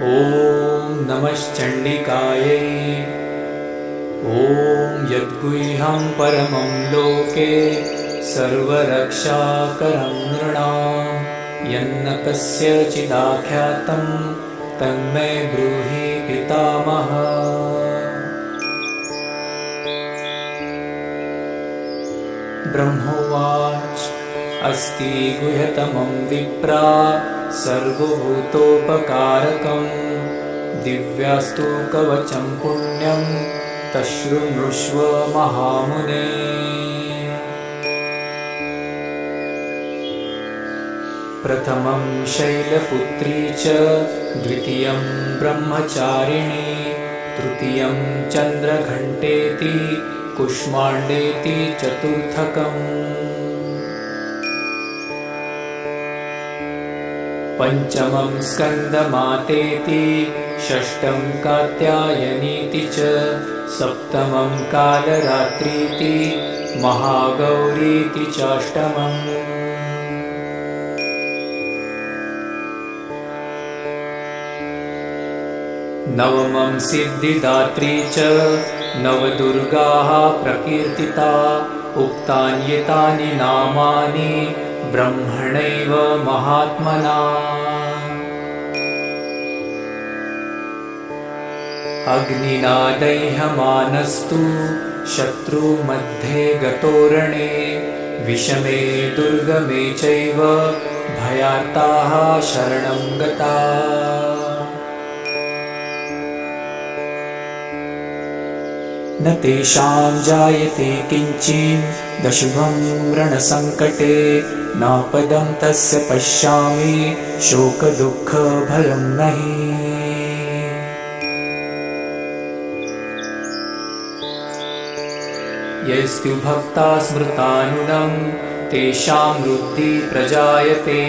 ॐ नमश्चण्डिकायै। ॐ यद्गुह्यं परमं लोके सर्वरक्षाकरं नृणां यन्न कस्यचिदाख्यातं तन्मे ब्रूहि पितामह। ब्रह्मोवाच अस्ति गुह्यतमं विप्रा सर्वभूतोपकारकं दिव्यास्तु कवचं पुण्यं तच्छृणुष्व महामुने। प्रथमं शैलपुत्री च द्वितीयं ब्रह्मचारिणी तृतीयं चन्द्रघण्टेति कुष्माण्डेति चतुर्थकम्। पञ्चमं स्कन्दमातेति षष्ठं कात्यायनीति च सप्तमं कालरात्रीति महागौरीति चाष्टमम्। नवमं सिद्धिदात्री च नवदुर्गाः प्रकीर्तिता उक्तान्येतानि नामानि ब्रह्मणैव महात्मना। अग्निना दह्यमानस्तु शत्रुमध्ये गतोरणे विषमे दुर्गमे चैव भयार्ताः शरणं गता। न तेषां जायते किञ्चिदशुभं रणसङ्कटे नापदं तस्य पश्यामि शोकदुःखभयं नहि। यैस्तु भक्ता स्मृतानुनं तेषां वृद्धिः प्रजायते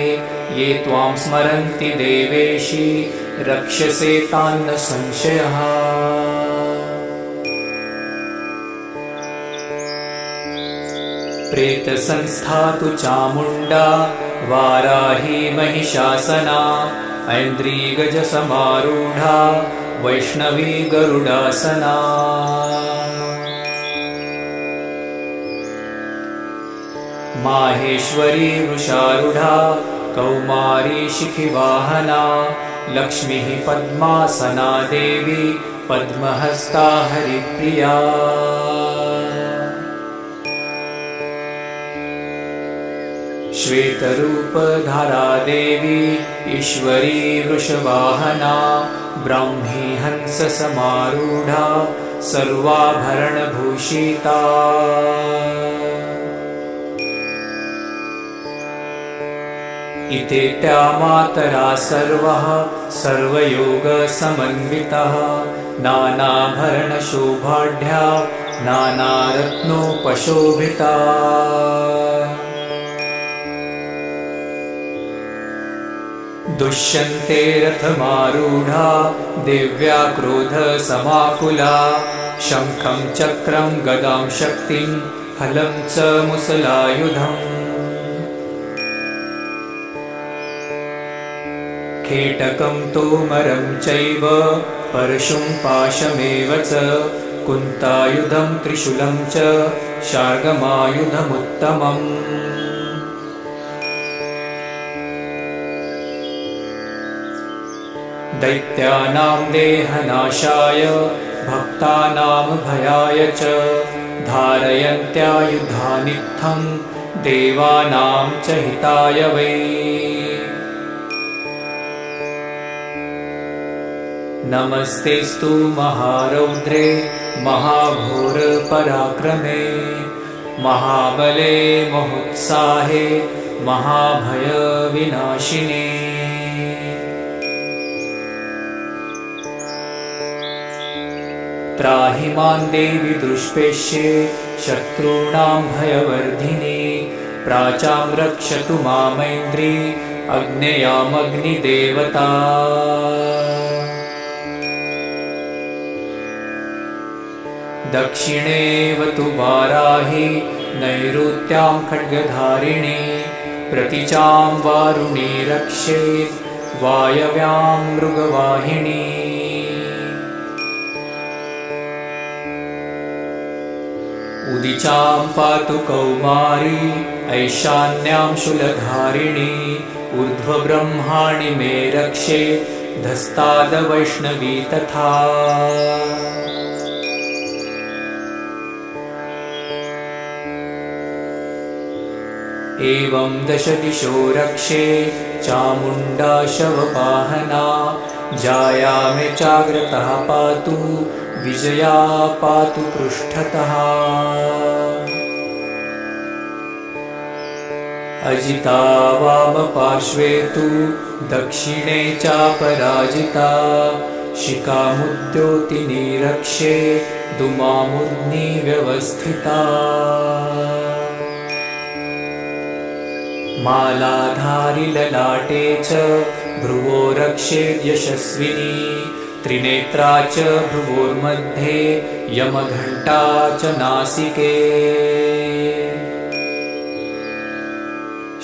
ये त्वां स्मरन्ति देवेशि रक्ष्यसे तान् न संशयः। प्रेतसंस्था तु चामुण्डा वाराही महिषासना ऐन्द्रीगजसमारूढा वैष्णवी गरुडासना। माहेश्वरी वृषारूढा कौमारी शिखिवाहना लक्ष्मीः पद्मासना देवी पद्महस्ता हरिप्रिया। श्वेतरूपधारा देवी ईश्वरी वृषवाहना ब्राह्मी हंससमारूढा सर्वाभरणभूषिता। इतेत्या मातरा सर्वः सर्वयोगसमन्वितः नानाभरणशोभाढ्या नानारत्नोपशोभिता। दुष्यन्ते रथमारूढा दिव्या क्रोधसमाकुला शङ्खं चक्रं गदां शक्तिं हलं च मुसलायुधम्। खेटकं तोमरं चैव परशुं पाशमेव च कुन्तायुधं त्रिशूलं च शार्ङ्गमायुधमुत्तमम्। दैत्यानां देहनाशाय भक्तानां भयाय च धारयन्त्यायुधानित्थं देवानां च हिताय वै। नमस्तेस्तु महारौद्रे महाघोरपराक्रमे महाबले महोत्साहे महाभयविनाशिने। त्राहि मां देवि दुष्पेष्ये शत्रूणां भयवर्धिनी प्राचां रक्षतु मामैन्द्री अग्नेयामग्निदेवता। दक्षिणेवतु वाराहि नैऋत्यां खड्गधारिणी प्रतिचां वारुणी रक्षेत् वायव्यां मृगवाहिनी उदिचां पातु कौमारी ऐशान्यां शूलधारिणी ऊर्ध्वब्रह्माणि मे रक्षे धस्तादवैष्णवी तथा एवं दश दिशो रक्षे चामुण्डा शववाहना जाया मे चाग्रतः पातु विजया पातु पृष्ठतः अजिता वामपार्श्वे तु दक्षिणे चापराजिता शिखामुद्योतिनी रक्षे दुमामूर्ध्नि व्यवस्थिता मालाधारि ललाटे च भ्रुवो रक्षेद् यशस्विनी त्रिनेत्रा च भ्रुवोर्मध्ये यमघण्टा च नासिके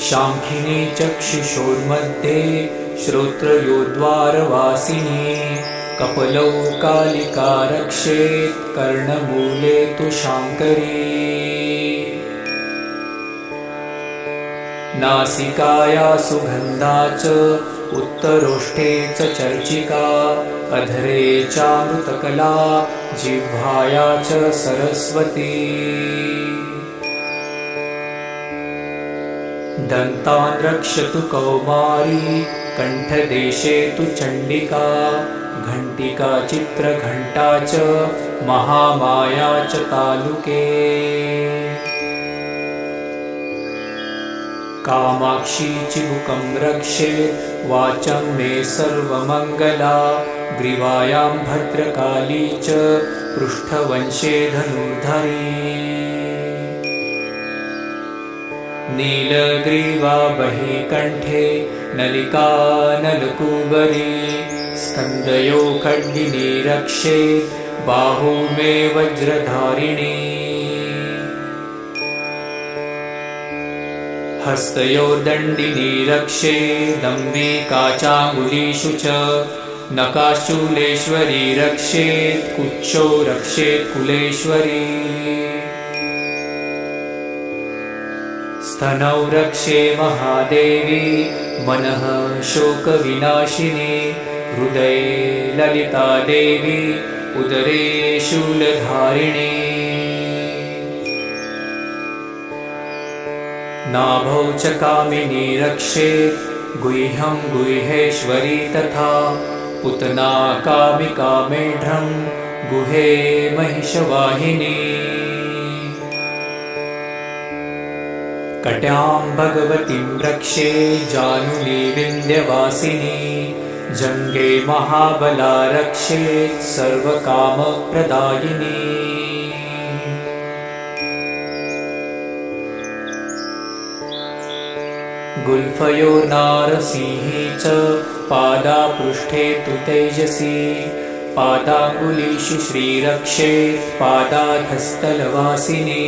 शाङ्खिनी चक्षुषोर्मध्ये श्रोत्रयोद्वारवासिनी कपलौ कालिका रक्षेत् कर्णमूले तु शाङ्करी नासिकाया सुगन्धा च उत्तरोष्ठे च चर्चिका अधरे चामृतकला जिह्वाया च सरस्वती दन्तान् रक्षतु कौमारी कण्ठदेशे तु चण्डिका घण्टिका चित्रघण्टा च महामाया च तालुके कामाक्षी चिबुकं रक्षेत् वाचं मे सर्वमङ्गला ग्रीवायां भद्रकाली च पृष्ठवंशे धनुर्धरी नीलग्रीवा बहिकण्ठे नलिका नलकूबरी स्कन्दयो खड्गिनी रक्षेत् बाहू मे वज्रधारिणी हस्तयोर्दण्डिनी रक्षेदम्बिका चाङ्गुलीषु च नखाशूलेश्वरी रक्षेत् कुक्षौ रक्षेत् कुलेश्वरी स्तनौ रक्षे महादेवी मनः शोकविनाशिनी हृदये ललिता देवी उदरे शूलधारिणी नाभौ च कामिनी रक्षेत् गुह्यं गुह्येश्वरी तथा पुतना कामिका मेढ्रं गुहे महिषवाहिनी कट्यां भगवतीं रक्षे जानुली विन्ध्यवासिनी जङ्गे महाबला रक्षेत् सर्वकामप्रदायिनी गुल्फयोर्नारसिंही च पादापृष्ठे तु तेजसी पादाङ्गुलीषु श्रीरक्षेत् पादाधस्तलवासिनी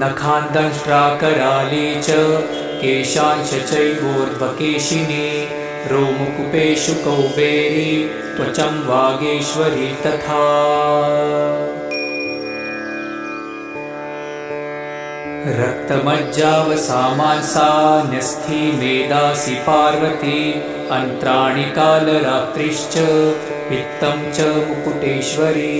नखान्दंष्ट्राकराली च केशांश चैवोर्ध्वकेशिनी रोमकूपेषु कौबेरी त्वचं वागेश्वरी तथा रक्तमज्जावसामांसा न्यस्थी मेदासि पार्वती अन्त्राणि कालरात्रिश्च पित्तं च मुकुटेश्वरी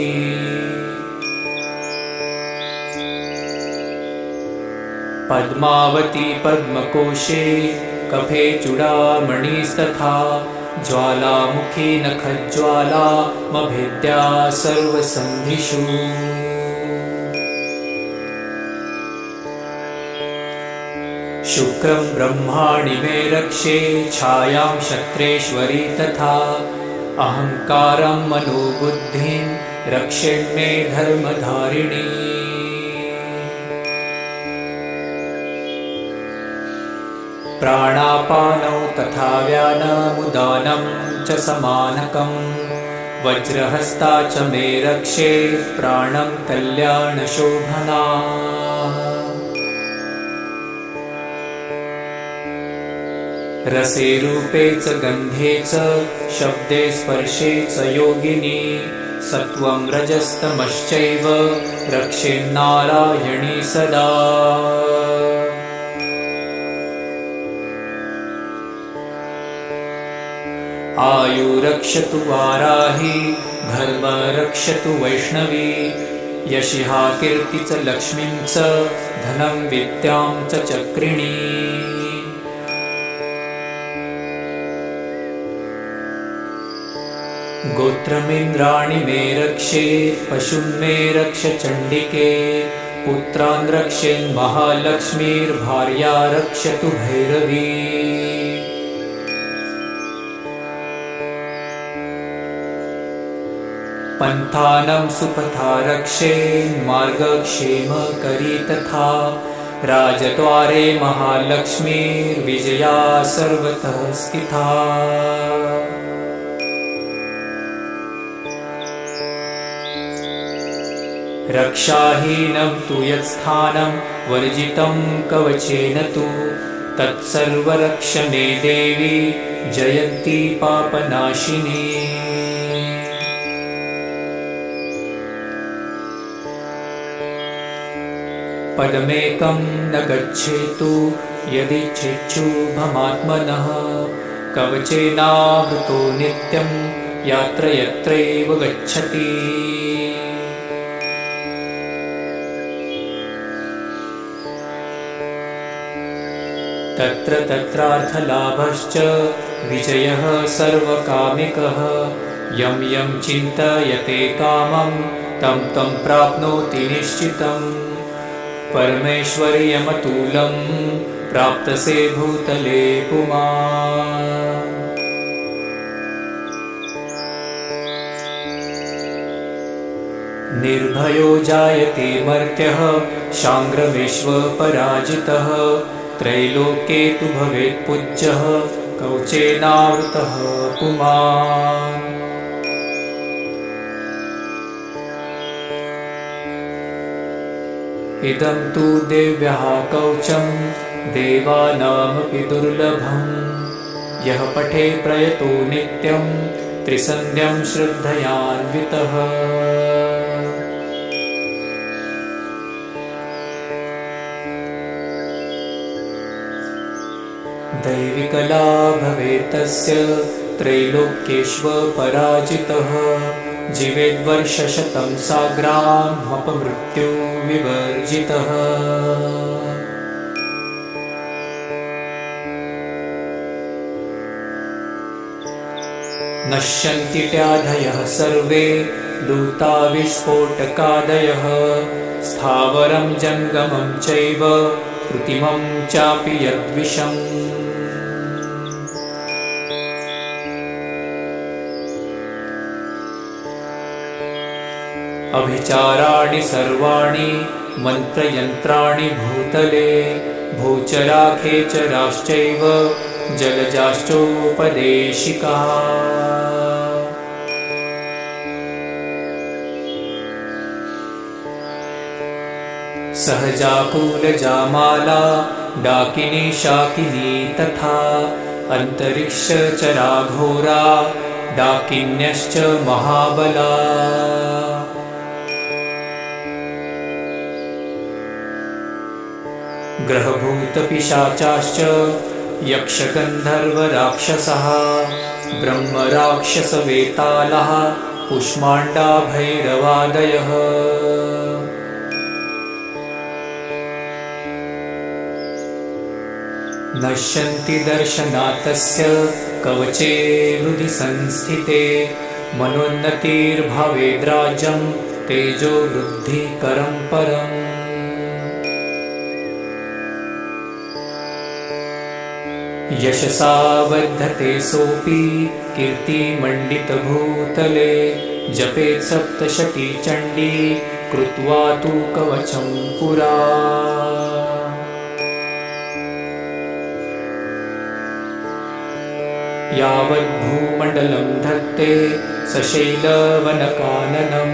पद्मावती पद्मकोशे कफे चूडामणिस्तथा ज्वालामुखी नखज्वाला मभेद्या सर्वसन्धिषु शुक्रं ब्रह्माणि मे रक्षे छायां क्षत्रेश्वरी तथा अहङ्कारं मनोबुद्धिं रक्षेन्मे धर्मधारिणी प्राणापानौ तथा व्यानमुदानं च समानकं वज्रहस्ता च मे रक्षे प्राणं कल्याणशोभना रसे रूपे च गन्धे च शब्दे स्पर्शे च योगिनी सत्वं रजस्तमश्चैव रक्षेन्नारायणी सदा। आयु रक्षतु वाराही धर्म रक्षतु वैष्णवी यशिहा कीर्ति च लक्ष्मीं च धनं विद्यां च चक्रिणी। गोत्रमिन्द्राणि मे रक्षे पशून् मे रक्ष चण्डिके पुत्रान् रक्षेन्महालक्ष्मीर्भार्या रक्षतु भैरवी। पन्थानं सुपथा रक्षेन्मार्गक्षेम करी तथा राजद्वारे महालक्ष्मीर्विजया सर्वतः स्थिता। रक्षाहीनं तु यत्स्थानं वर्जितं कवचेन तु तत्सर्वरक्ष मे देवी जयन्ती पापनाशिनी। पदमेकं न गच्छेतु यदिच्छेच्छुभमात्मनः कवचेनावृतो नित्यं यत्र यत्रैव गच्छति। तत्र तत्रार्थलाभश्च विजयः सर्वकामिकः यं यं चिन्तयते कामं तं तं प्राप्नोति निश्चितम्। परमेश्वर्यमतुलं प्राप्तसे भूतले पुमान्। निर्भयो जायते मर्त्यः शाङ्ग्रमेश्वपराजितः त्रैलोक्ये तु भवेत् पूज्यः कवचेनावृतः पुमान्। इदं तु देव्यः कवचं देवानामपि दुर्लभं यः पठे प्रयतो नित्यं त्रिसन्ध्यं श्रद्धयान्वितः। दैविकला भवेत् तस्य त्रैलोक्येष्वपराजितः जीवेद्वर्षशतं साग्रामपमृत्यु विवर्जितः। नश्यन्ति व्याधयः सर्वे लूता विस्फोटकादयः स्थावरं जङ्गमं चैव कृत्रिमं चापि यद्विषम्। अभिचाराणि सर्वाणि मन्त्रयन्त्राणि भूतले भूचराखेचराश्चैव जलजाश्चोपदेशिकाः। सहजाकुलजामाला डाकिनी शाकिनी तथा अन्तरिक्षचराघोरा डाकिन्यश्च महाबला। ग्रहभूतपिशाचाश्च यक्षगन्धर्वराक्षसः ब्रह्मराक्षसवेतालः कुष्माण्डा भैरवादयः। नश्यन्ति दर्शनातस्य कवचे हृदि संस्थिते मनोन्नतिर्भवेद्राज्यं तेजो वृद्धिकरं परम्। यशसा वर्धते सोऽपि कीर्तिमण्डितभूतले जपेत् सप्तशती चण्डी कृत्वा तु कवचं पुरा। यावद्भूमण्डलं धत्ते सशैलवनकाननं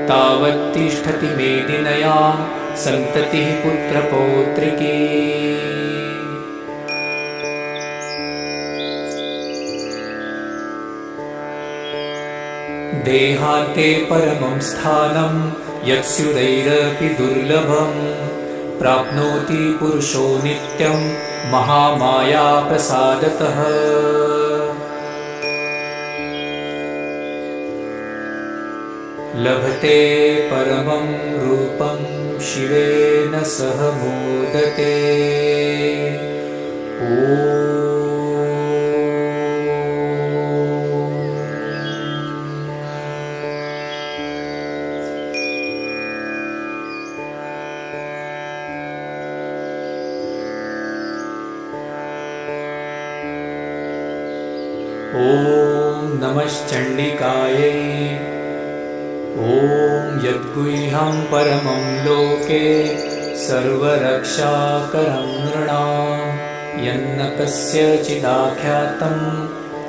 तावत्तिष्ठति मेदिन्यां सन्ततिः पुत्रपौत्रिकी। देहान्ते परमं स्थानं यत्स्युदैरपि दुर्लभं प्राप्नोति पुरुषो नित्यं महामाया प्रसादतः। लभते परमं रूपं शिवेन सह मोदते। ॐ नमश्चण्डिकायै। ॐ यद्गुह्यं परमं लोके सर्वरक्षाकरं नृणां यन्न कस्यचिदाख्यातं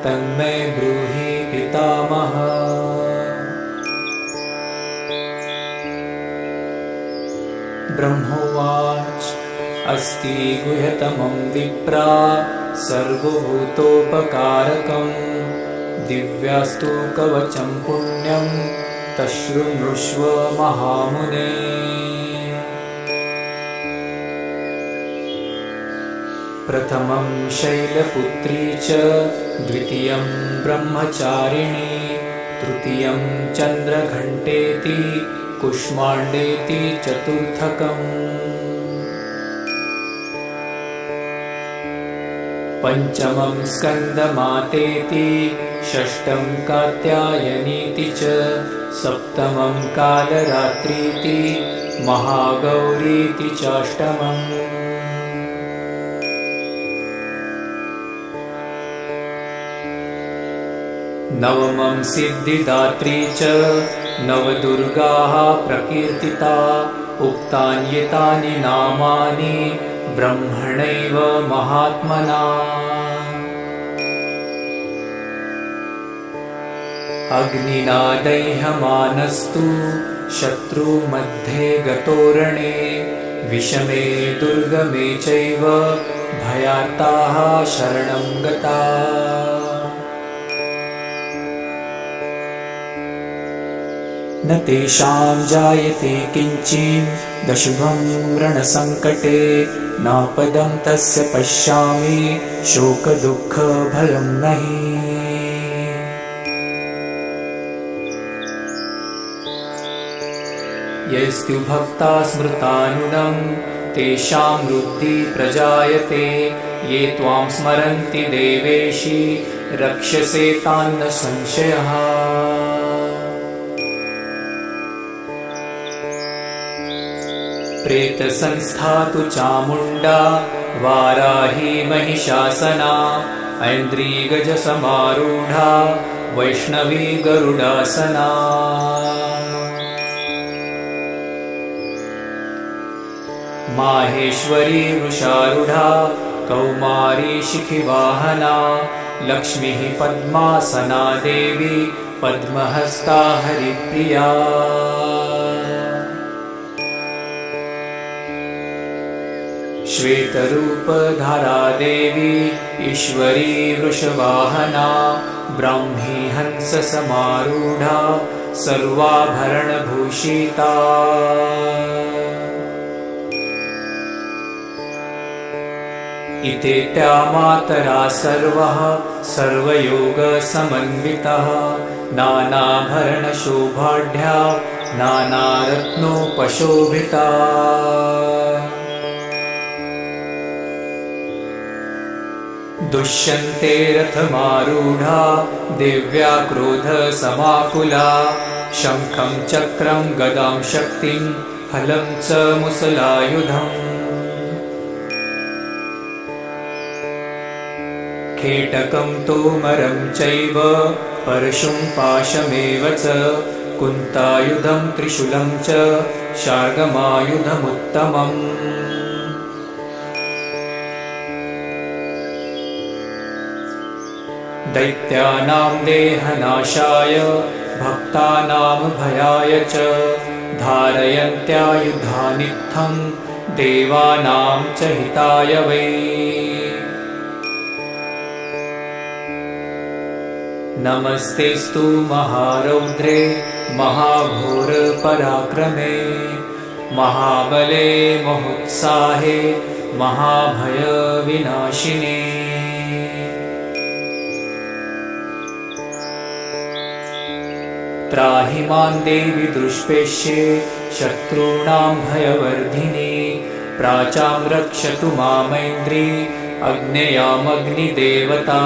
तन्मे ब्रूहि पितामह। ब्रह्मोवाच अस्ति गुह्यतमं विप्रा सर्वभूतोपकारकं दिव्यास्तु कवचं पुण्यं तशृणुष्व महामुने। प्रथमं शैलपुत्री च द्वितीयं ब्रह्मचारिणी तृतीयं चन्द्रघण्टेति कुष्माण्डेति चतुर्थकम्। पञ्चमं स्कन्दमातेति षष्ठं कात्यायनीति च सप्तमं कालरात्रीति महागौरीति चाष्टमम्। नवमं सिद्धिदात्री च नवदुर्गाः प्रकीर्तिता उक्तान्येतानि नामानि ब्रह्मणैव महात्मना। अग्निना दह्यमानस्तु शत्रुमध्ये गतोरणे विषमे दुर्गमे चैव भयार्ताः शरणं गता। न तेषां जायते किञ्चिदशुभं रणसङ्कटे नापदं तस्य पश्यामि शोकदुःखभयं नहि। यैस्तु भक्ता स्मृतानुनं तेषां वृद्धि प्रजायते ये त्वां स्मरन्ति देवेशि रक्षसे तान्न संशयः। प्रेतसंस्था तु चामुण्डा वाराही महिषासना ऐन्द्रीगजसमारूढा वैष्णवी गरुडासना। माहेश्वरी वृषारूढा कौमारी शिखिवाहना लक्ष्मीः पद्मासना देवी पद्महस्ता हरिप्रिया। श्वेतरूपधरा देवी ईश्वरी वृषवाहना ब्राह्मी हंससमारूढा सर्वाभरणभूषिता। इत्येत्या मातरा सर्वः सर्वयोगसमन्वितः नानाभरणशोभाढ्या नानारत्नोपशोभिता। दुष्यन्ते रथमारूढा दिव्या क्रोधसमाकुला शङ्खं चक्रं गदां शक्तिं हलं च मुसलायुधम्। खेटकं तोमरं चैव परशुं पाशमेव च कुन्तायुधं त्रिशूलं च शार्गमायुधमुत्तमम्। दैत्यानां देहनाशाय भक्तानां भयाय च धारयन्त्यायुधानित्थं देवानां च हिताय वै। नमस्तेस्तु महारौद्रे महाघोरपराक्रमे महाबले महोत्साहे महाभयविनाशिने। त्राहि मां देवि दुष्पेष्ये शत्रूणां भयवर्धिनि। प्राचां रक्षतु मामैन्द्री अग्नेयामग्निदेवता।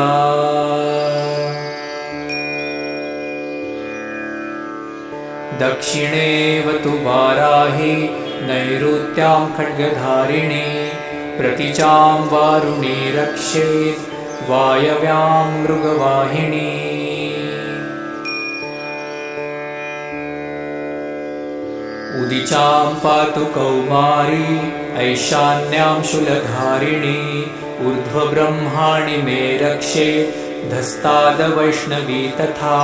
दक्षिणेवतु वाराहि नैऋत्यां खड्गधारिणी। प्रतीचां वारुणी रक्षेत् वायव्यां मृगवाहिनी। उदिचां पातु कौमारी ऐशान्यां शूलधारिणी। ऊर्ध्वब्रह्माणि मे रक्षेत् धस्तादवैष्णवी तथा।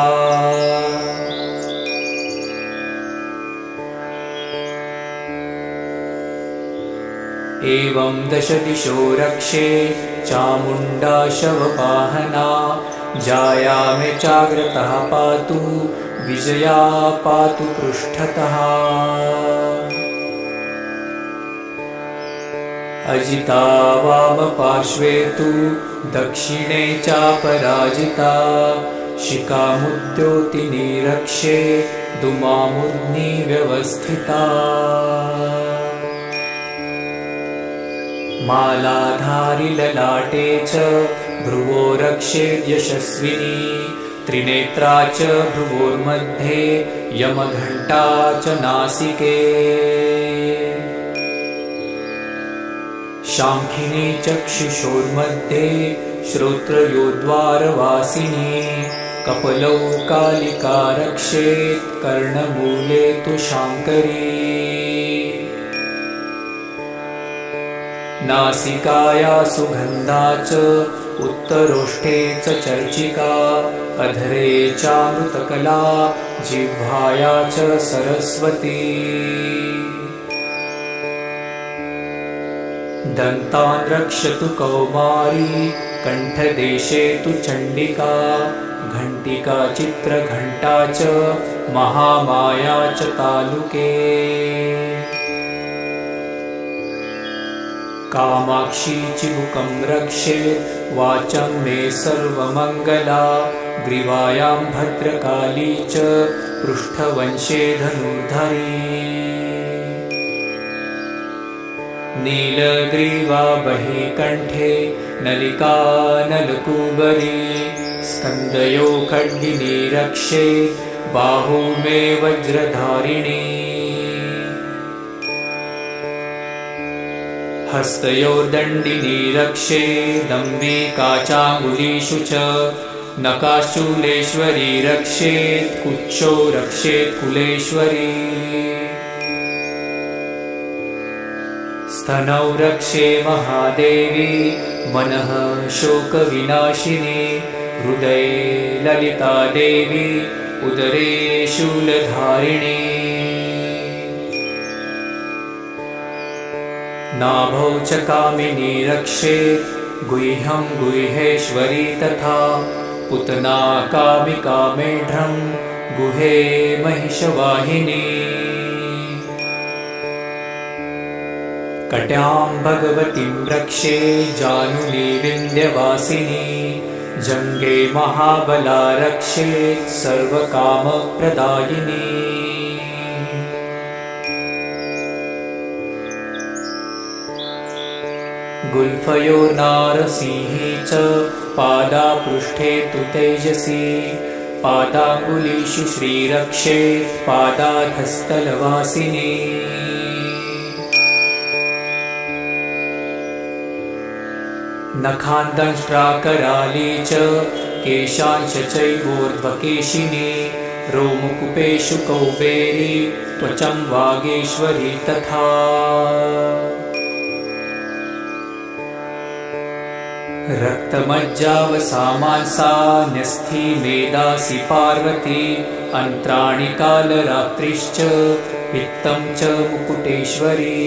एवं दशदिशो रक्षे चामुण्डा शववाहना। जायामे चाग्रतः पातु विजया पातु पृष्ठतः। अजिता वामपार्श्वे तु दक्षिणे चापराजिता। शिखामुद्योतिनी रक्षे दुमामूर्ध्नि व्यवस्थिता। मालाधारि ललाटे च भ्रुवो रक्षेत् यशस्विनी। त्रिनेत्रा च भ्रुवोर्मध्ये यमघण्टा च नासिके। शाङ्खिनी चक्षुषोर्मध्ये श्रोत्रयोद्वारवासिनी। कपलौ कालिका रक्षेत् कर्णमूले तु शाङ्करी। नासिकाया सुगन्धा च उत्तरोष्ठे च चर्चिका। अधरे चामृतकला जिह्वाया च सरस्वती। दन्तान् रक्षतु कौमारी कण्ठदेशे तु चण्डिका। घण्टिका चित्रघण्टा च महामाया च तालुके। कामाक्षी चिबुकं रक्षेत् वाचं मे सर्वमङ्गला। ग्रीवायां भद्रकाली च पृष्ठवंशे धनुर्धरी। नीलग्रीवा बहिकण्ठे नलिका नलकूबरी। स्कन्दयो खड्गिनी रक्षेत् बाहू मे वज्रधारिणी। हस्तयोर्दण्डिनी रक्षेदम्बिका चाङ्गुलीषु च। नखाशूलेश्वरी रक्षेत् कुक्षौ रक्षेत् कुलेश्वरी। स्तनौ रक्षे महादेवी मनः शोकविनाशिनी। हृदये ललिता देवी उदरे शूलधारिणी। नाभौ च कामिनी रक्षेत् गुह्यं गुह्येश्वरी तथा। पुतना कामिका मेढ्रं गुहे महिषवाहिनी। कट्यां भगवतीं रक्षे जानुनी विन्ध्यवासिनी। जङ्गे महाबला रक्षेत् सर्वकामप्रदायिनी। गुल्फयोर्नारसिंही च पादा पृष्ठे तु तेजसी। पादाङ्गुलीषु श्रीरक्षेत् पादाधस्तलवासिनी। नखान्दंष्ट्राकराली च केशांश चैवोर्ध्वकेशिनी। रोमकूपेषु कौबेरी त्वचं वागेश्वरी तथा। रक्तमज्जावसामांसा न्यस्थी मेदासि पार्वती। अन्त्राणि कालरात्रिश्च पित्तं च मुकुटेश्वरी।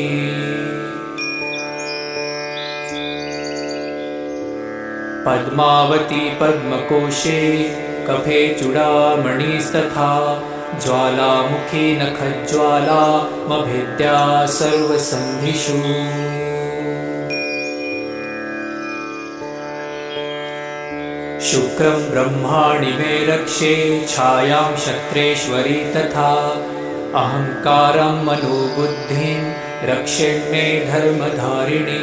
पद्मावती पद्मकोशे कफे चूडामणिस्तथा ज्वालामुखी नखज्वालामभिद्या सर्वसन्धिषु शुक्रं ब्रह्माणि मे रक्षे छायां क्षत्रेश्वरी तथा अहंकारं मनोबुद्धिं रक्षेन्मे धर्मधारिणी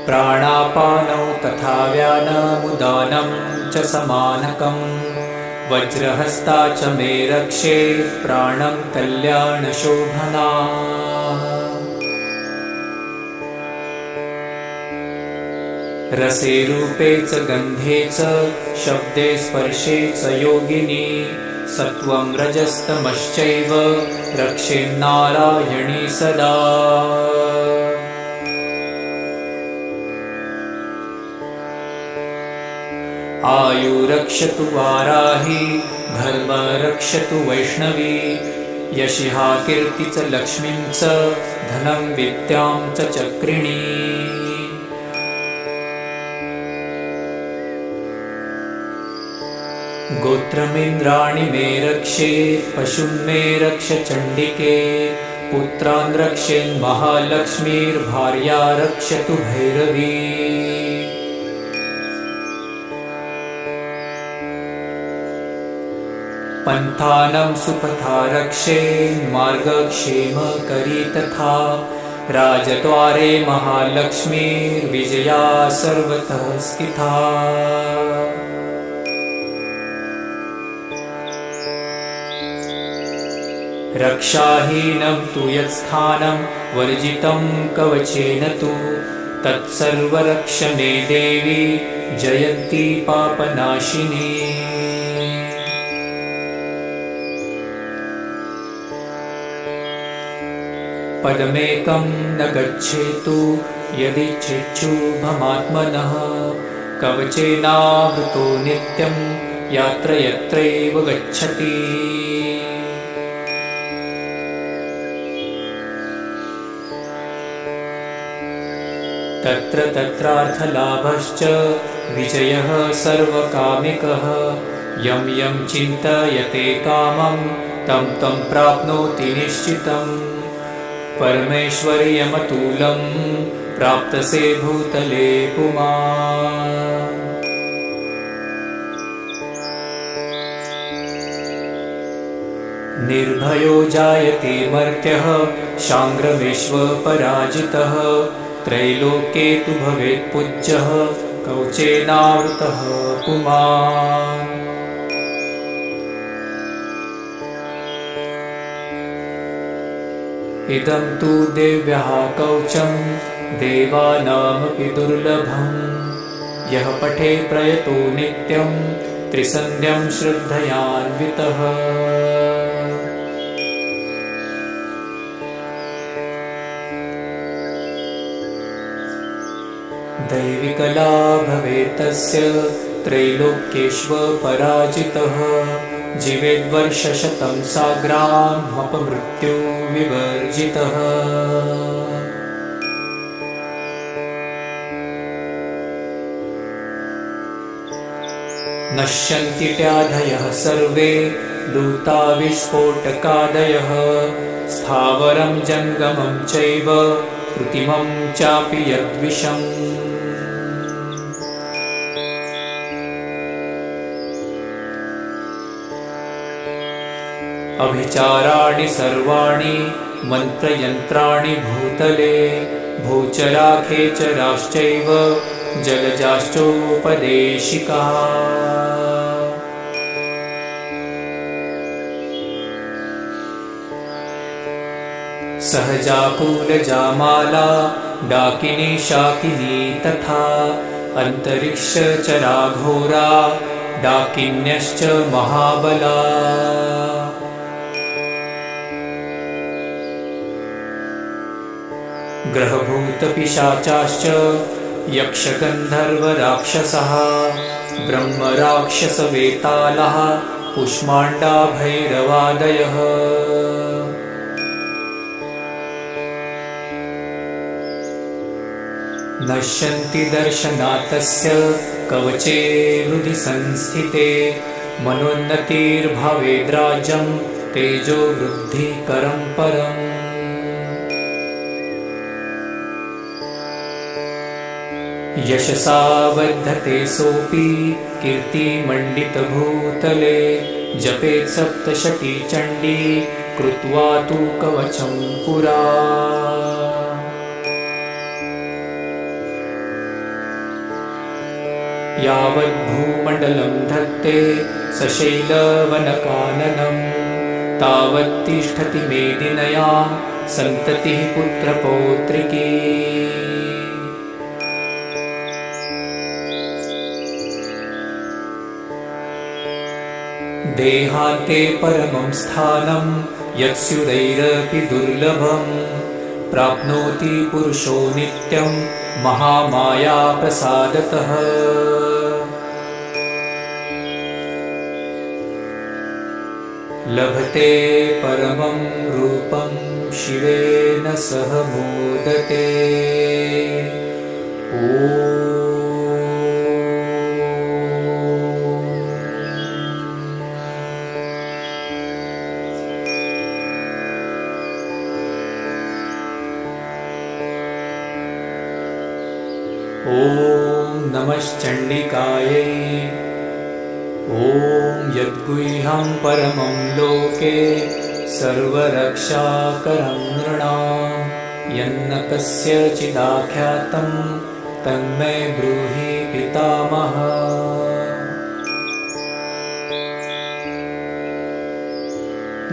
प्राणापानौ तथा व्यानमुदानं च समानकं वज्रहस्ता च मे रक्षे प्राणं कल्याणशोभना रसे रूपे च गन्धे च शब्दे स्पर्शे च योगिनी सत्वं रजस्तमश्चैव रक्षेन्नारायणी सदा आयु रक्षतु वाराही धर्म रक्षतु वैष्णवी यशिहा कीर्ति च लक्ष्मीं च धनं विद्यां च चक्रिणी गोत्रमिन्द्राणि मे रक्षे पशुं मे रक्ष चण्डिके पुत्रान् रक्षेन्महालक्ष्मीर्भार्या रक्षतु भैरवी पन्थानं सुपथा रक्षेन्मार्गक्षेमकरी तथा राजद्वारे महालक्ष्मीर्विजया सर्वतः स्थिता रक्षाहीनं तु यत्स्थानं वर्जितं कवचेन तु तत्सर्वरक्ष मे देवी जयन्ती पापनाशिनी पदमेकं न गच्छेतु यदिच्छेच्छुभमात्मनः कवचेनावृतो नित्यं यत्र यत्रैव गच्छति तत्र तत्रार्थलाभश्च विजयः सर्वकामिकः यं यं चिन्तयते कामं तं तं प्राप्नोति निश्चितम् परमेश्वर्यमतुलं प्राप्तसे भूतले पुमान् निर्भयो जायते मर्त्यः शाङ्ग्रविश्वपराजितः त्रैलोक्ये तु भवेत् पूज्यः कवचेनावृतः पुमान् इदं तु देव्यः कवचं देवानामपि दुर्लभं यः पठे प्रयतो नित्यं त्रिसन्ध्यं श्रद्धयान्वितः दैविकला भवेत् तस्य त्रैलोक्येष्वपराजितः जीवेद्वर्षशतं साग्रामपमृत्यु विवर्जितः नश्यन्ति त्याधयः सर्वे दूता विस्फोटकादयः स्थावरं जङ्गमं चैव कृत्रिमं चापि यद्विषम् अभिचाराणि सर्वाणि मन्त्रयन्त्राणि भूतले भूचराखेचराश्चैव जलजाश्चोपदेशिकाः सहजाकुलजामाला डाकिनी शाकिनी तथा अन्तरिक्षचराघोरा डाकिन्यश्च महाबला ग्रहभूतपिशाचाश्च यक्षगन्धर्वराक्षसः ब्रह्मराक्षसवेतालः कुष्माण्डाभैरवादयः नश्यन्ति दर्शनातस्य कवचे हृदि संस्थिते मनोन्नतिर्भवेद्राज्यं तेजो वृद्धिकरं परम्। यशसा वर्धते सोऽपि कीर्तिमण्डितभूतले जपेत् सप्तशती चण्डी कृत्वा तु कवचं पुरा। यावद्भूमण्डलं धत्ते सशैलवनकाननं तावत् तिष्ठति मेदिन्यां सन्ततिः पुत्रपौत्रिकी। देहान्ते परमं स्थानं यत्स्युदैरपि दुर्लभं प्राप्नोति पुरुषो नित्यं महामाया प्रसादतः। लभते परमं रूपं शिवेन सह मोदते। ॐ नमश्चण्डिकायै। ॐ यद्गुह्यं परमं लोके सर्वरक्षाकरं नृणां यन्न कस्यचिदाख्यातं तन्मे ब्रूहि पितामह।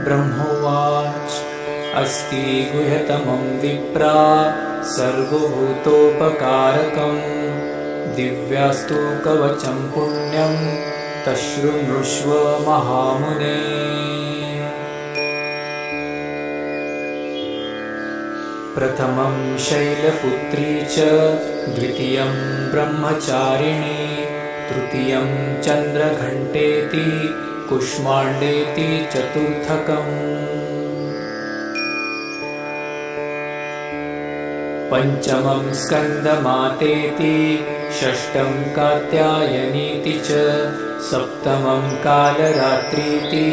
ब्रह्मोवाच अस्ति गुह्यतमं विप्रा सर्वभूतोपकारकं दिव्यास्तु कवचं पुण्यं तशृणुष्व महामुने। प्रथमं शैलपुत्री च द्वितीयं ब्रह्मचारिणी तृतीयं चन्द्रघण्टेति कुष्माण्डेति चतुर्थकम्। पञ्चमं स्कन्दमातेति षष्ठं कात्यायनीति च सप्तमं कालरात्रीति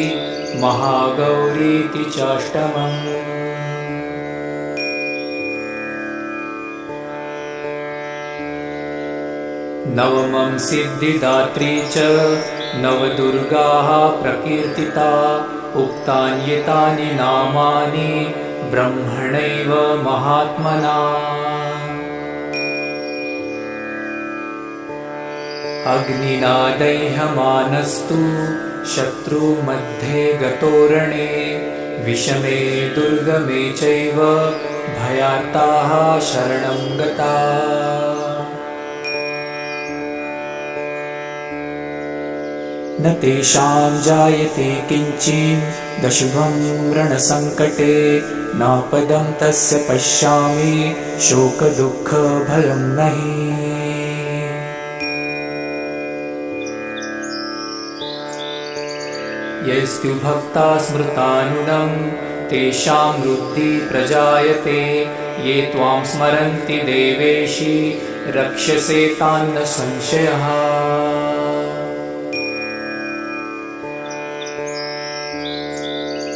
महागौरीति चाष्टमम्। नवमं सिद्धिदात्री च नवदुर्गाः प्रकीर्तिता उक्तान्येतानि नामानि ब्रह्मणैव महात्मना। अग्निना दह्यमानस्तु शत्रुमध्ये गतोरणे विषमे दुर्गमे चैव भयार्ताः शरणं गता। न तेषां जायते किञ्चिदशुभं रणसङ्कटे नापदं तस्य पश्यामि शोकदुःखभयं नहि। यस्तु भक्ता स्मृतानुनं तेषां वृद्धिः प्रजायते ये त्वां स्मरन्ति देवेशि रक्ष्यसे तान् न संशयः।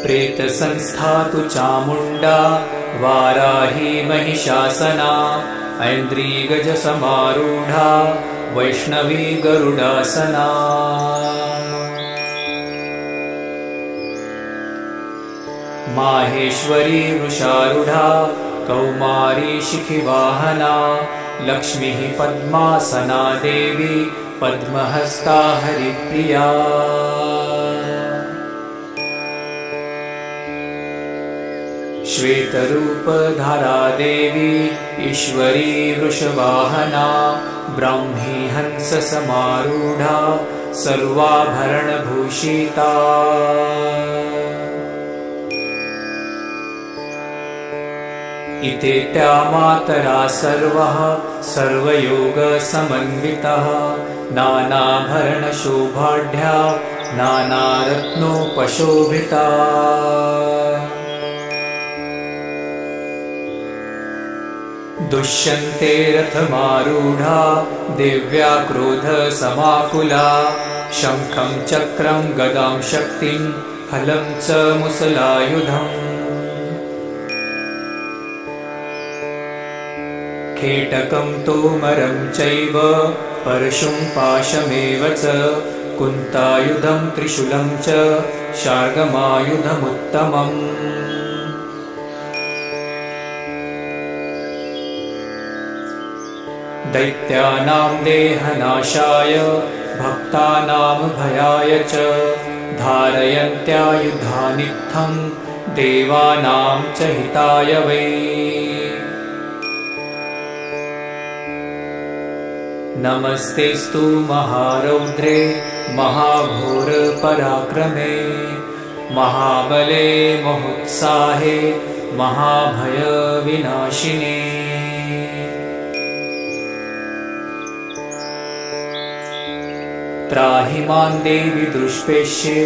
प्रेतसंस्था तु चामुण्डा वाराही महिषासना ऐन्द्रीगजसमारूढा वैष्णवी गरुडासना। माहेश्वरी वृषारूढा कौमारी शिखिवाहना लक्ष्मीः पद्मासना देवी पद्महस्ता हरिप्रिया। श्वेतरूपधारा देवी ईश्वरी वृषवाहना ब्राह्मी हंससमारूढा सर्वाभरणभूषिता। इत्येता मातरा सर्वः सर्वयोगसमन्वितः नानाभरणशोभाढ्या नानारत्नोपशोभिता। दुष्यन्ते रथमारूढा दिव्या क्रोधसमाकुला शङ्खं चक्रं गदां शक्तिं हलं च मुसलायुधम् खेटकं तोमरं चैव परशुं पाशमेव च कुन्तायुधं त्रिशूलं च शार्ङ्गमायुधमुत्तमम् दैत्यानां देहनाशाय भक्तानां भयाय च धारयन्त्यायुधानित्थं देवानां च हिताय वै नमस्तेस्तु महारौद्रे महाघोरपराक्रमे महाबले महोत्साहे महाभयविनाशिने त्राहि मां देवि दुष्पेष्ये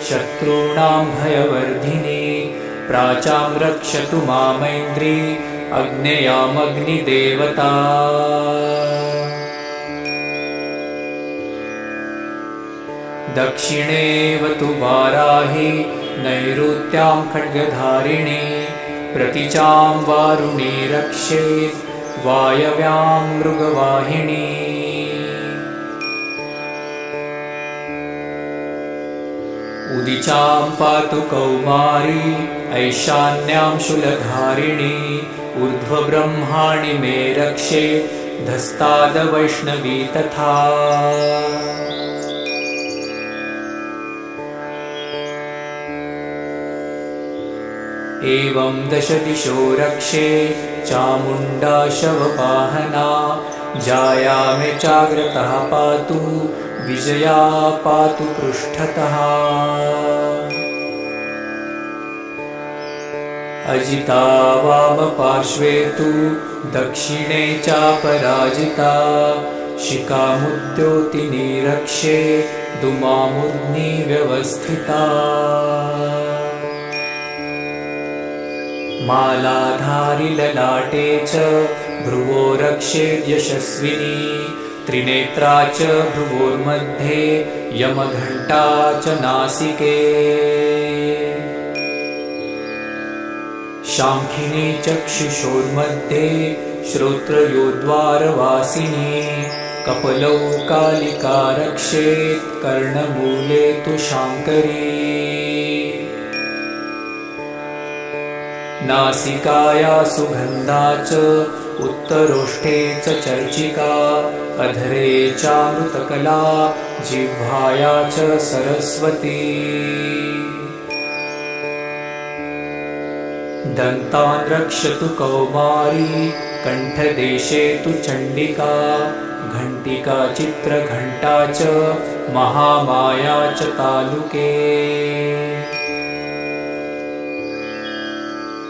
शत्रूणां भयवर्धिनी प्राचां रक्षतु मामैन्द्री अग्नेयामग्निदेवता दक्षिणेवतु वाराहि नैऋत्यां खड्गधारिणी प्रतिचां वारुणी रक्षेत् वायव्यां मृगवाहिनी उदिचां पातु कौमारी ऐशान्यां शूलधारिणी ऊर्ध्वब्रह्माणि मे रक्षेत् धस्तादवैष्णवी तथा एवं दशदिशो रक्षे चामुण्डा शववाहना जायामे चाग्रतः पातु विजया पातु पृष्ठतः अजिता वामपार्श्वे तु दक्षिणे चापराजिता शिखामुद्योतिनी रक्षे दुमामूर्ध्नि व्यवस्थिता मालाधारि ललाटे च भ्रुवो रक्षेत् यशस्विनी त्रिनेत्रा च भ्रुवोर्मध्ये यमघण्टा च नासिके शाङ्खिनी चक्षुषोर्मध्ये श्रोत्रयोद्वारवासिनी कपलौ कालिका रक्षेत् कर्णमूले तु शाङ्करी नासिकाया सुगन्धा च उत्तरोष्ठे च चर्चिका अधरे चामृतकला जिह्वाया च सरस्वती दन्तान् रक्षतु कौमारी कण्ठदेशे तु चण्डिका घण्टिका चित्रघण्टा च महामाया च तालुके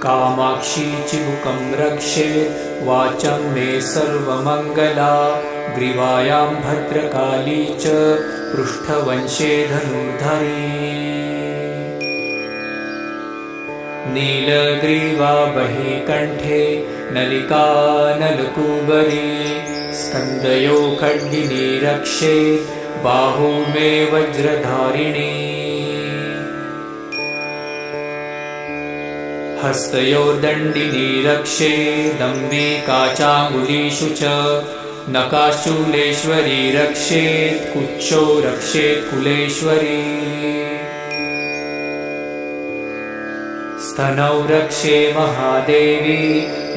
कामाक्षी चिबुकं रक्षेत् वाचं मे सर्वमङ्गला ग्रीवायां भद्रकाली च पृष्ठवंशे धनुर्धरी नीलग्रीवा बहिकण्ठे नलिका नलकूबरी स्कन्दयो खड्गिनी रक्षेत् बाहू मे वज्रधारिणी हस्तयोर्दण्डिनी रक्षेदम्बिका चाङ्गुलीषु च नकाशूलेश्वरी रक्षेत् कुक्षौ रक्षेत् कुलेश्वरी स्तनौ रक्षे महादेवी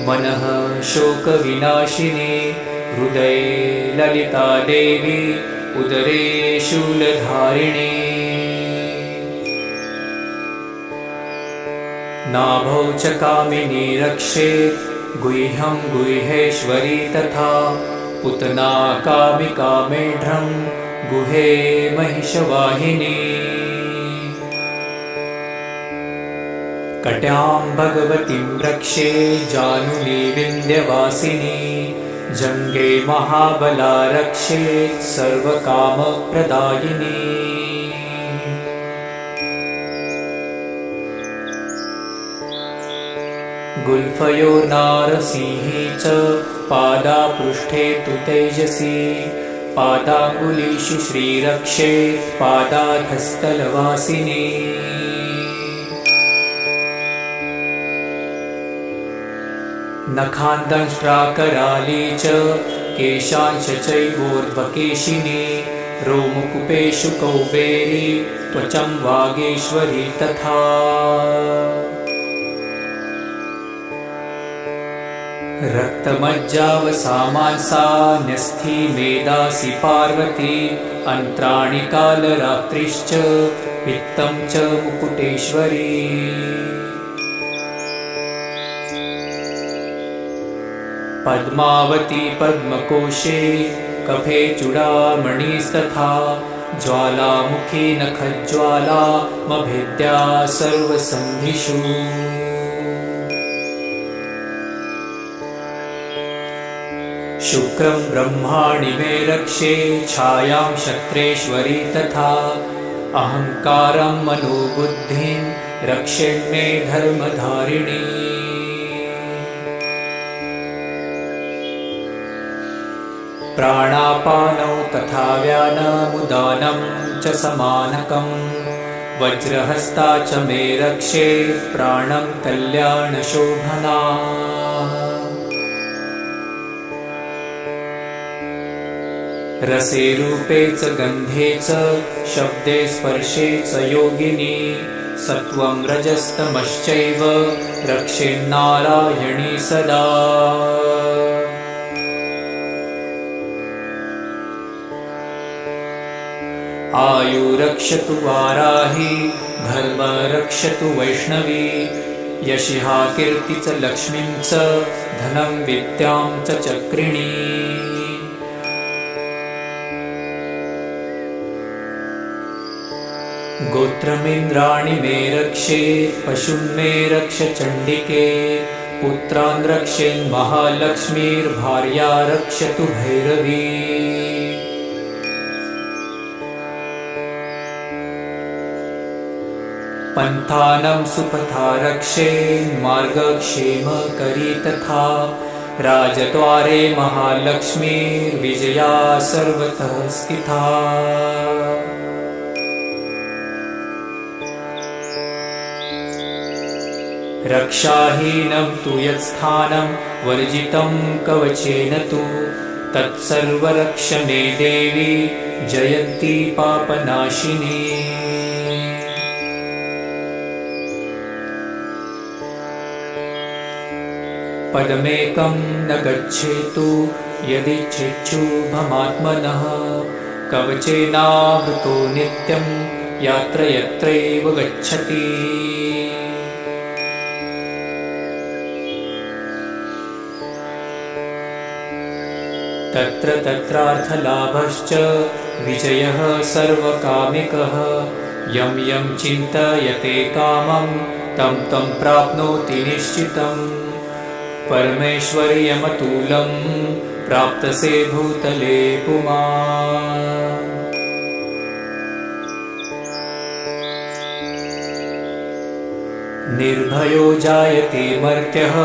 मनः शोकविनाशिनी हृदये ललिता देवी उदरे शूलधारिणी नाभौ च कामिनी रक्षेत् गुह्यं गुह्येश्वरी तथा पुतना कामिका मेढ्रं गुहे महिषवाहिनी कट्यां भगवतीं रक्षे जानुनी विन्ध्यवासिनी जङ्गे महाबला रक्षेत् सर्वकामप्रदायिनी गुल्फयोर्नारसिंहे च पादापृष्ठे तु तेजसी पादाङ्गुलीषु श्रीरक्षे पादाधस्तलवासिनी नखान्दंष्ट्राकराली च केशांश चैवोर्ध्वकेशिनी रोमकूपेषु कौबेरी त्वचं वागीश्वरी तथा रक्तमज्जावसामांसा न्यस्थी मेदासि पार्वती अन्त्राणि कालरात्रिश्च पित्तं च मुकुटेश्वरी पद्मावती पद्मकोशे कफे चूडामणिस्तथा ज्वालामुखी नखज्वालामभिद्या सर्वसन्धिषु शुक्रं ब्रह्माणि मे रक्षे छायां क्षत्रेश्वरी तथा अहङ्कारं मनोबुद्धिं रक्षेन्मे धर्मधारिणी प्राणापानौ तथा व्यानमुदानं च समानकं वज्रहस्ता च मे रक्षे प्राणं कल्याणशोभना रसे रूपे च गन्धे च शब्दे स्पर्शे च योगिनी सत्त्वं रजस्तमश्चैव रक्षेन्नारायणी सदा आयु रक्षतु वाराही धर्म रक्षतु वैष्णवी यशिहा कीर्ति च लक्ष्मीं च धनं विद्यां च चक्रिणी गोत्रमिन्द्राणि मे रक्षे पशून् मे रक्ष चण्डिके पुत्रान् रक्षेन्महालक्ष्मीर्भार्या रक्षतु भैरवी पन्थानं सुपथा रक्षेन्मार्गक्षेमकरी तथा राजद्वारे महालक्ष्मीर्विजया सर्वतः स्थिता रक्षाहीनं तु यत्स्थानं वर्जितं कवचेन तु तत्सर्वरक्ष मे देवी जयन्ती पापनाशिनी पदमेकं न गच्छेतु यदिच्छेच्छुभमात्मनः कवचेनावृतो नित्यं यत्र यत्रैव गच्छति तत्र तत्रार्थलाभश्च विजयः सर्वकामिकः यं यं चिन्तयते कामं तं तं प्राप्नोति निश्चितम् परमेश्वर्यमतुलं प्राप्तसे भूतले पुमान् निर्भयो जायते मर्त्यः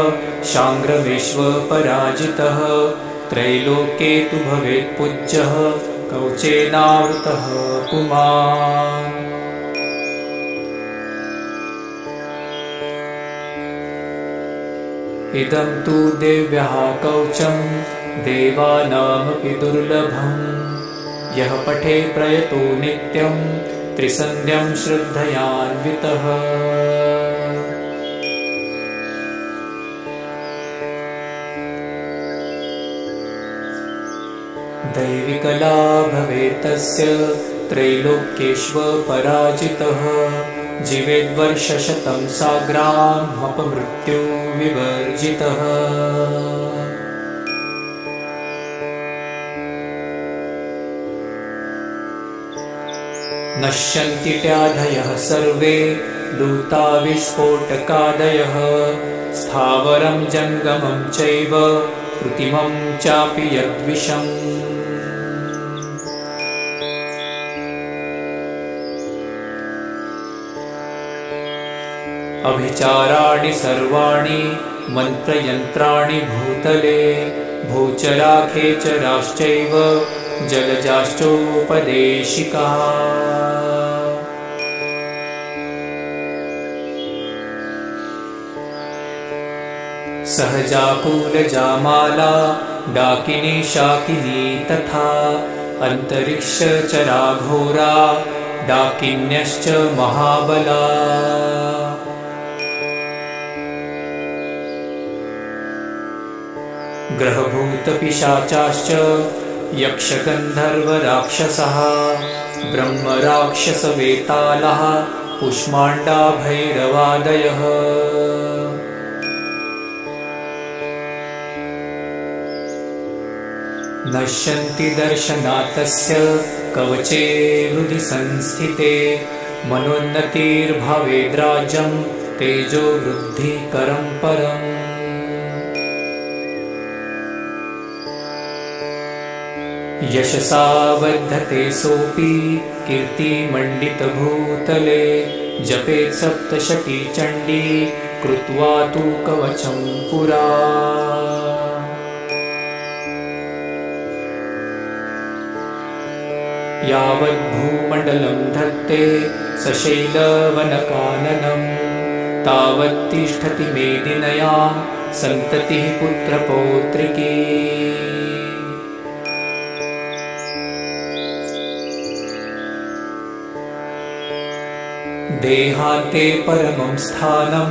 शाङ्ग्रविश्वपराजितः त्रैलोक्ये तु भवेत् पूज्यः कवचेनावृतः पुमान् इदं तु देव्यः कवचं देवानामपि दुर्लभं यः पठे प्रयतो नित्यं त्रिसन्ध्यं श्रद्धयान्वितः दैविकला भवेत् तस्य त्रैलोक्येष्वपराजितः जीवेद्वर्षशतं साग्रामपमृत्युविवर्जितः नश्यन्ति त्याधयः सर्वे दूता विस्फोटकादयः स्थावरं जङ्गमं चैव कृत्रिमं चापि यद्विषम् अभिचाराणि सर्वाणि मन्त्रयन्त्राणि भूतले भूचरा खेचराश्चैव जलजाश्चोपदेशिकाः सहजाकुलजामाला डाकिनी शाकिनी तथा अन्तरिक्षचराघोरा डाकिन्यश्च महाबला ग्रहभूतपिशाचाश्च यक्षगन्धर्वराक्षसः ब्रह्मराक्षसवेतालः कुष्माण्डा भैरवादयः नश्यन्ति दर्शनातस्य कवचे हृदि संस्थिते मनोन्नतिर्भवेद्राज्यं तेजो वृद्धिकरं परम् यशसा वर्धते सोऽपि कीर्तिमण्डितभूतले जपेत् सप्तशती चण्डी कृत्वा तु कवचं पुरा यावद्भूमण्डलं धत्ते सशैलवनकाननं तावत्तिष्ठति मेदिन्यां सन्ततिः पुत्रपौत्रिकी देहान्ते परमं स्थानं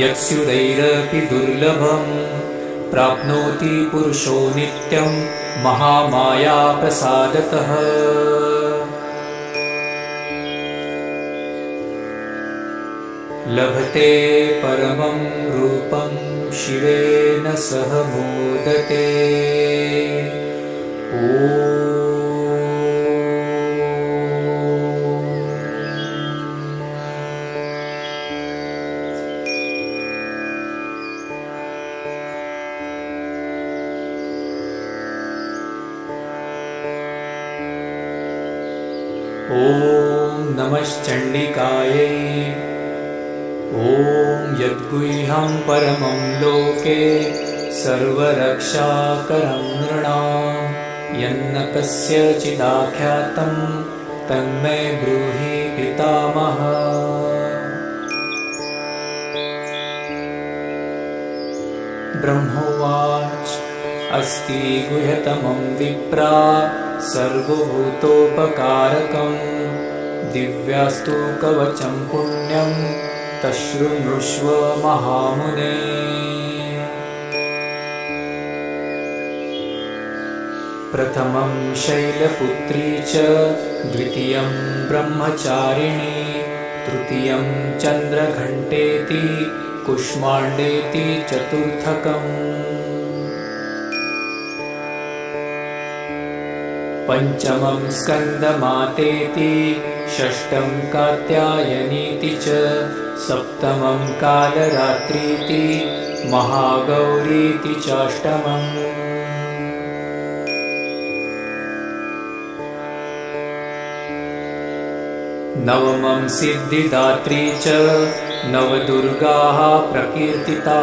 यत्स्युदैरपि दुर्लभं प्राप्नोति पुरुषो नित्यं महामायाप्रसादतः लभते परमं रूपं शिवेन सह मोदते ॐ नमश्चण्डिकायै ॐ यद्गुह्यं परमं लोके सर्वरक्षाकरं नृणां यन्न कस्यचिदाख्यातं तन्मे ब्रूहि पितामह ब्रह्मोवाच अस्ति गुह्यतमं विप्रा सर्वभूतोपकारकं दिव्यास्तु कवचं पुण्यं तशृणुष्व महामुने प्रथमं शैलपुत्री च द्वितीयं ब्रह्मचारिणी तृतीयं चन्द्रघण्टेति कुष्माण्डेति चतुर्थकम् पंचमं स्कन्दमातेति षष्ठं कात्यायनीति च सप्तमं कालरात्रीति महागौरीति चाष्टमम् नवमं सिद्धिदात्री च नवदुर्गाः प्रकीर्तिता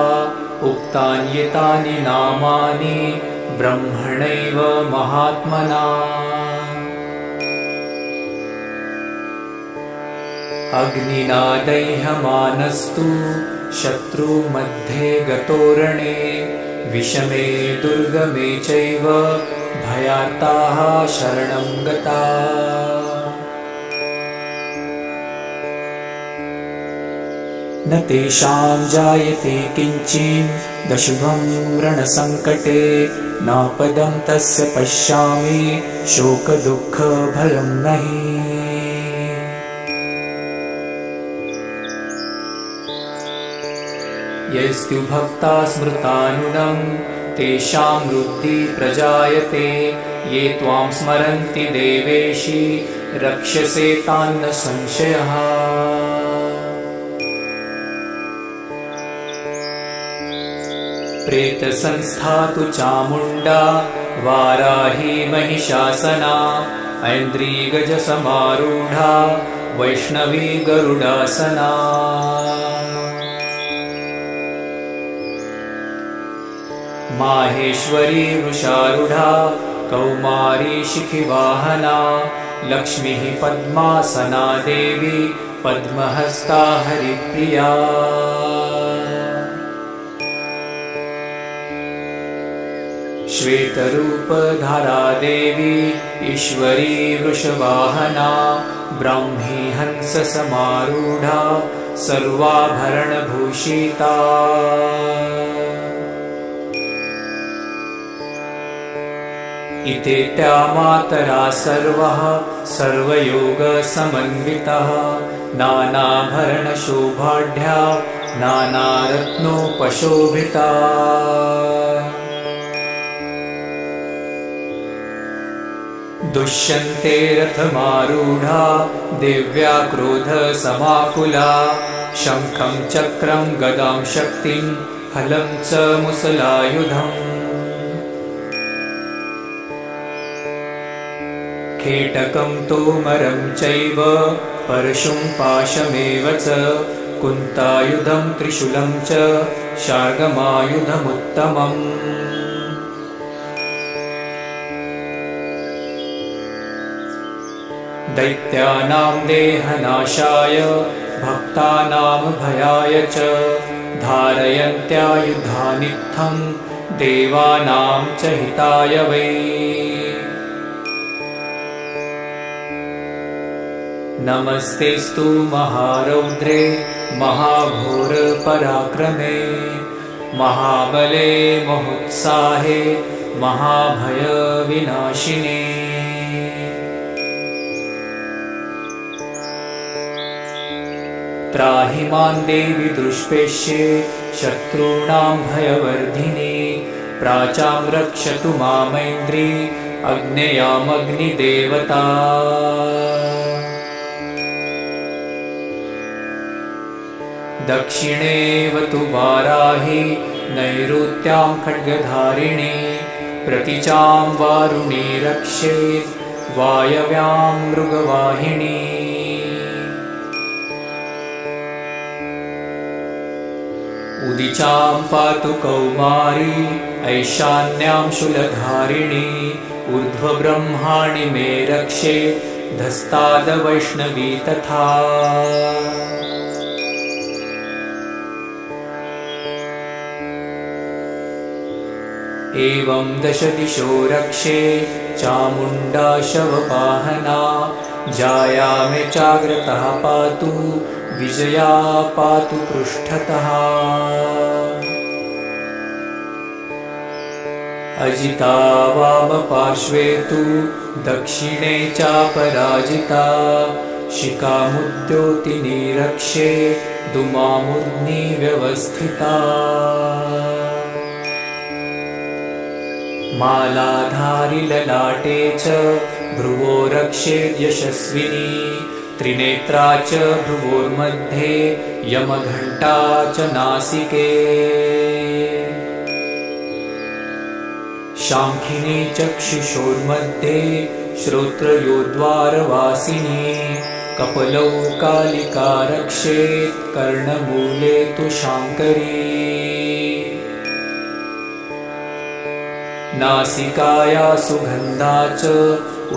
उक्तान्येतानि नामानि ब्रह्मणैव महात्मना अग्निना दह्यमानस्तु शत्रुमध्ये गतोरणे विषमे दुर्गमे चैव भयार्ताः शरणं गता न तेषां जायते किञ्चिदशुभं रणसङ्कटे नापदं तस्य पश्यामि शोकदुःखभयं नहि यस्तु भक्ता स्मृतानुनं तेषां वृद्धि प्रजायते ये त्वां स्मरन्ति देवेशि रक्ष्यसे तान्न संशयः प्रेतसंस्था तु चामुण्डा वाराही महिषासना ऐन्द्रीगजसमारूढा वैष्णवी गरुडासना माहेश्वरी वृषारूढा कौमारी शिखिवाहना लक्ष्मीः पद्मासना देवी पद्महस्ता हरिप्रिया। श्वेतरूपधारा देवी ईश्वरी वृषवाहना ब्राह्मी हंससमारूढा सर्वाभरणभूषिता। इत्येत्या मातरा सर्वः सर्वयोगसमन्वितः नानाभरणशोभाढ्या नानारत्नोपशोभिता। दुष्यन्ते रथमारूढा दिव्या क्रोधसमाकुला शङ्खं चक्रं गदां शक्तिं हलं च मुसलायुधम्। खेटकं तोमरं चैव परशुं पाशमेव च कुन्तायुधं त्रिशूलं च शार्ङ्गमायुधमुत्तमम्। दैत्यानां देहनाशाय भक्तानां भयाय च धारयन्त्यायुधानित्थं देवानां च हिताय वै। नमस्तेस्तु महारौद्रे महाघोरपराक्रमे महाबले महोत्साहे महाभयविनाशिने। त्राहि मां देवि दुष्पेष्ये शत्रूणां भयवर्धिनी प्राचां रक्षतु मामैन्द्री अग्नेयामग्निदेवता। दक्षिणेवतु वाराहि नैऋत्यां खड्गधारिणी प्रतीचां वारुणी रक्षेत् वायव्यां मृगवाहिनी। उदिचां पातु कौमारी ऐशान्यां शूलधारिणी ऊर्ध्वब्रह्माणि मे रक्षेत् धस्तादवैष्णवी तथा। एवं दशदिशो रक्षे चामुण्डा शववाहना जाया मे चाग्रतः पातु विजया पातु पृष्ठतः। अजिता वामपार्श्वे तु दक्षिणे चापराजिता शिखामुद्योतिनी रक्षे दुमामूर्ध्नि व्यवस्थिता। मालाधारि ललाटे च भ्रुवो रक्षेत् यशस्विनी त्रिनेत्रा च भ्रुवोर्मध्ये यमघण्टा च नासिके। शाङ्खिनी चक्षुषोर्मध्ये श्रोत्रयोद्वारवासिनी कपलौ कालिका रक्षेत् कर्णमूले तु शाङ्करी। नासिकाया सुगन्धा च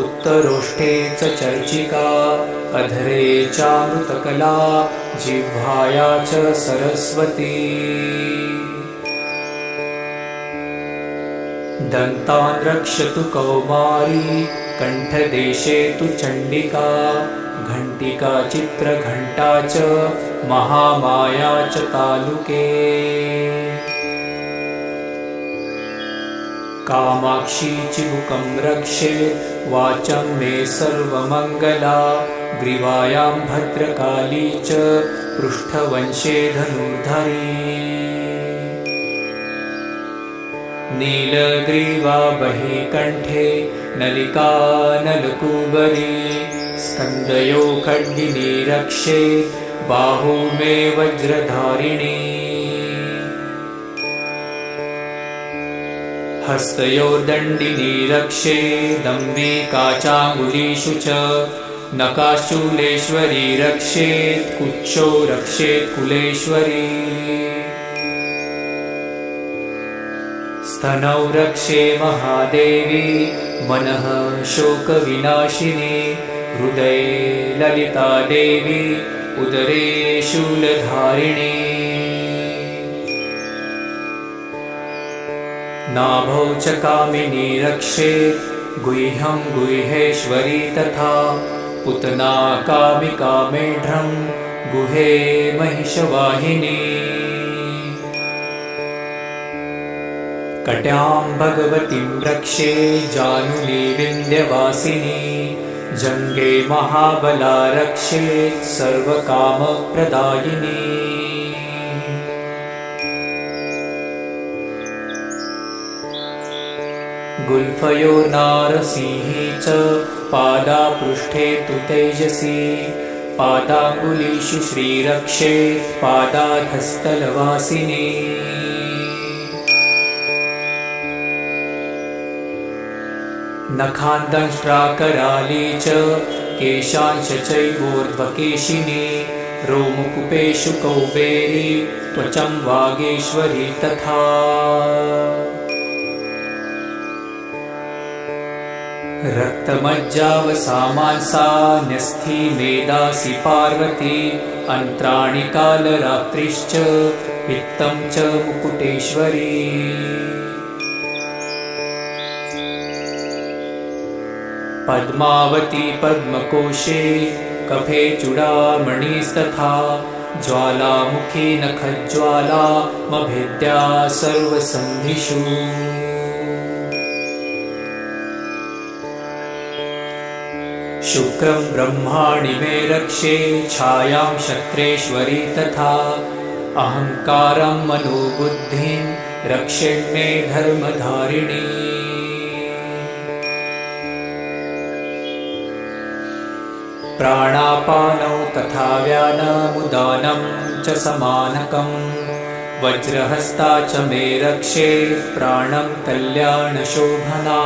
उत्तरोष्ठे च चर्चिका अधरे चामृतकला जिह्वाया च सरस्वती। दन्तान् रक्षतु कौमारी कण्ठदेशे तु चण्डिका घण्टिका चित्रघण्टा च महामाया च तालुके। कामाक्षी चिबुकं रक्षेत् वाचं मे सर्वमङ्गला ग्रीवायां भद्रकाली च पृष्ठवंशे धनुर्धरी। नीलग्रीवा बहिकण्ठे नलिका नलकूबरी स्कन्दयो खड्गिनी रक्षेत् बाहू मे वज्रधारिणी। हस्तयोर्दण्डिनी रक्षेदम्बिका चाङ्गुलीषु च नकाशूलेश्वरी रक्षेत् कुक्षौ रक्षेत् कुलेश्वरी। स्तनौ रक्षे महादेवी मनः शोकविनाशिनी हृदये ललिता देवी उदरे शूलधारिणी नाभौ च कामिनी रक्षेत् गुह्यं गुह्येश्वरी तथा पुतना कामिका मेढ्रं गुहे महिषवाहिनी कट्यां भगवतीं रक्षे जानुली विन्ध्यवासिनी जङ्गे महाबला रक्षेत् सर्वकामप्रदायिनी गुल्फयोर्नारसिंही च पादापृष्ठे तु तेजसी पादाङ्गुलीषु श्रीरक्षेत् पादाधस्तलवासिनी नखान्दंष्ट्राकराली च केशांश चैवोर्ध्वकेशिनी रोमकूपेषु कौबेरी त्वचं वागेश्वरी तथा रक्तमज्जावसामांसा न्यस्थी मेदासि पार्वती अन्त्राणि कालरात्रिश्च पित्तं च मुकुटेश्वरी पद्मावती पद्मकोशे कफे चूडामणिस्तथा ज्वालामुखी नखज्वालामभिद्या सर्वसन्धिषु शुक्रं ब्रह्माणि मे रक्षे छायां शत्रेश्वरी तथा अहङ्कारं मनोबुद्धिं रक्षेन्मे धर्मधारिणी प्राणापानौ तथा व्यानमुदानं च समानकं वज्रहस्ता च मे रक्षे प्राणं कल्याणशोभना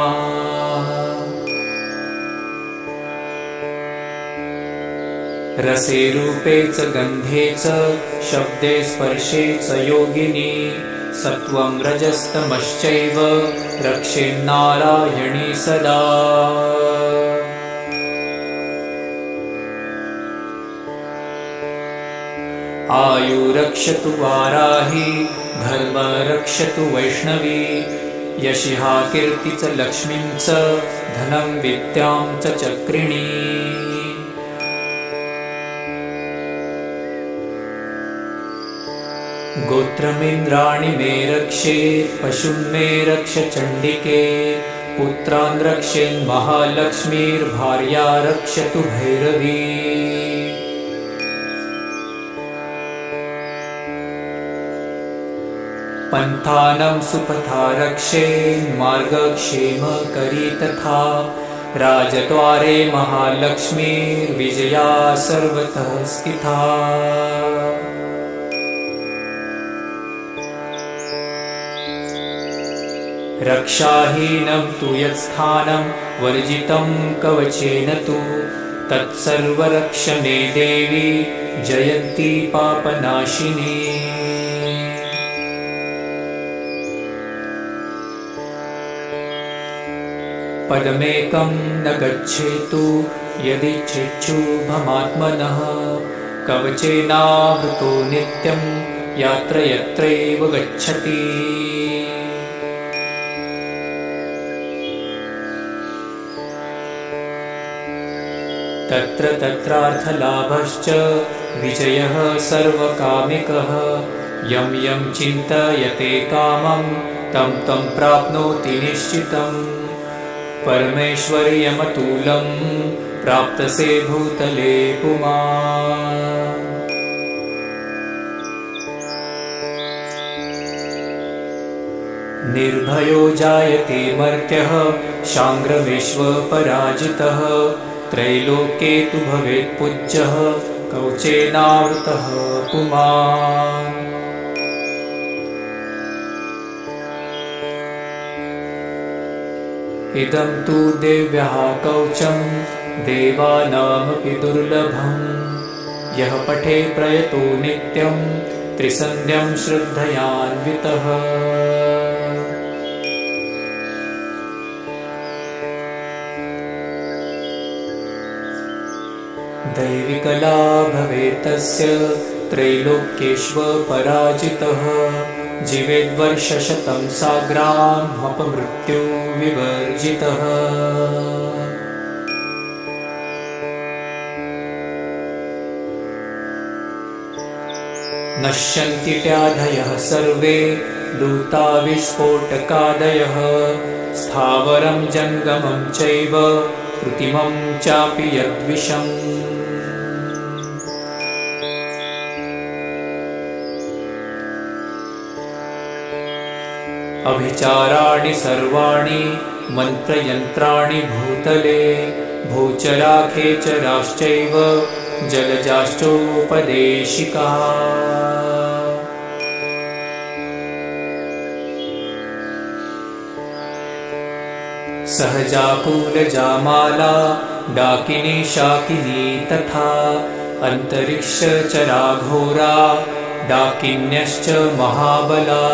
रसे रूपे च गन्धे च शब्दे स्पर्शे च योगिनी सत्त्वं रजस्तमश्चैव रक्षेन्नारायणी सदा आयु रक्षतु वाराही धर्म रक्षतु वैष्णवी यशिहा कीर्ति च लक्ष्मीं च धनं विद्यां च चक्रिणी गोत्रमिन्द्राणि मे रक्षे पशुं मे रक्ष चण्डिके पुत्रान् रक्षेन्महालक्ष्मीर्भार्या रक्षतु भैरवी पन्थानं सुपथा रक्षेन्मार्गक्षेमकरी तथा राजद्वारे महालक्ष्मीर्विजया सर्वतः स्थिता रक्षाहीनं तु यत्स्थानं वर्जितं कवचेन तु तत्सर्वरक्ष मे देवी जयन्ती पापनाशिनी पदमेकं न गच्छेतु यदिच्छिच्छुभमात्मनः कवचेनावृतो नित्यं यत्र यत्रैव गच्छति तत्र तत्रार्थलाभश्च विजयः सर्वकामिकः यं यं चिन्तयते कामं तं तं प्राप्नोति निश्चितम् परमेश्वर्यमतुलं प्राप्तसे भूतले पुमान् निर्भयो जायते मर्त्यः शाङ्ग्रविश्वपराजितः त्रैलोक्ये तु भवेत् पूज्यः कवचेनावृतः पुमान् इदं तु देव्यः कवचं देवानामपि दुर्लभं यः पठे प्रयतो नित्यं त्रिसन्ध्यं श्रद्धयान्वितः दैविकला भवेत् तस्य त्रैलोक्येष्वपराजितः जीवेद्वर्षशतं साग्रामपमृत्युं विवर्जितः। नश्यन्ति त्याधयः सर्वे दूता विस्फोटकादयः स्थावरं जङ्गमं चैव कृत्रिमं चापि यद्विषम्। अभिचाराणि सर्वाणि मन्त्रयन्त्राणि भूतले भूचराखेचराश्चैव जलजाश्चोपदेशिकाः। सहजाकुलजामाला डाकिनी शाकिनी तथा अन्तरिक्षचराघोरा डाकिन्यश्च महाबला।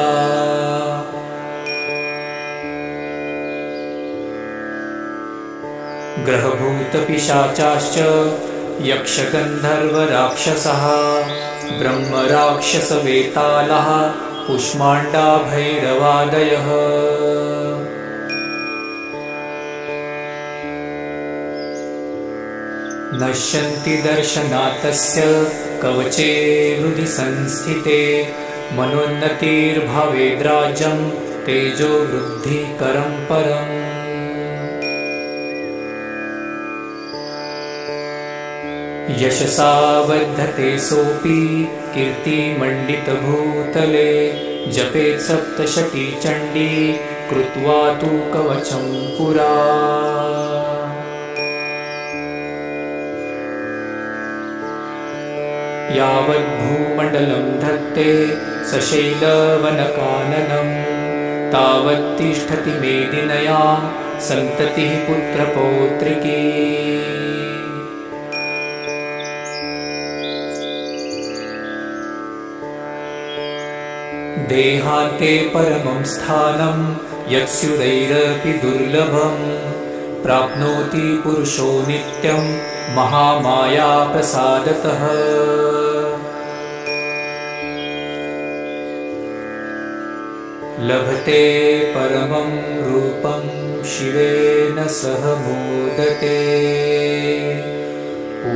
ग्रहभूतपिशाचाश्च यक्षगन्धर्वराक्षसः ब्रह्मराक्षसवेतालः कुष्माण्डा भैरवादयः। नश्यन्ति दर्शनातस्य कवचे हृदि संस्थिते मनोन्नतिर्भवेद्राज्यं तेजो वृद्धिकरं परम्। यशसा वर्धते सोऽपि कीर्तिमण्डितभूतले जपेत् सप्तशती चण्डी कृत्वा तु कवचं पुरा। यावद्भूमण्डलं धत्ते सशैलवनकाननं तावत्तिष्ठति मेदिन्यां सन्ततिः पुत्रपौत्रिकी। देहान्ते परमं स्थानं यत्स्युदैरपि दुर्लभं प्राप्नोति पुरुषो नित्यं महामायाप्रसादतः। लभते परमं रूपं शिवेन सह मोदते। ॐ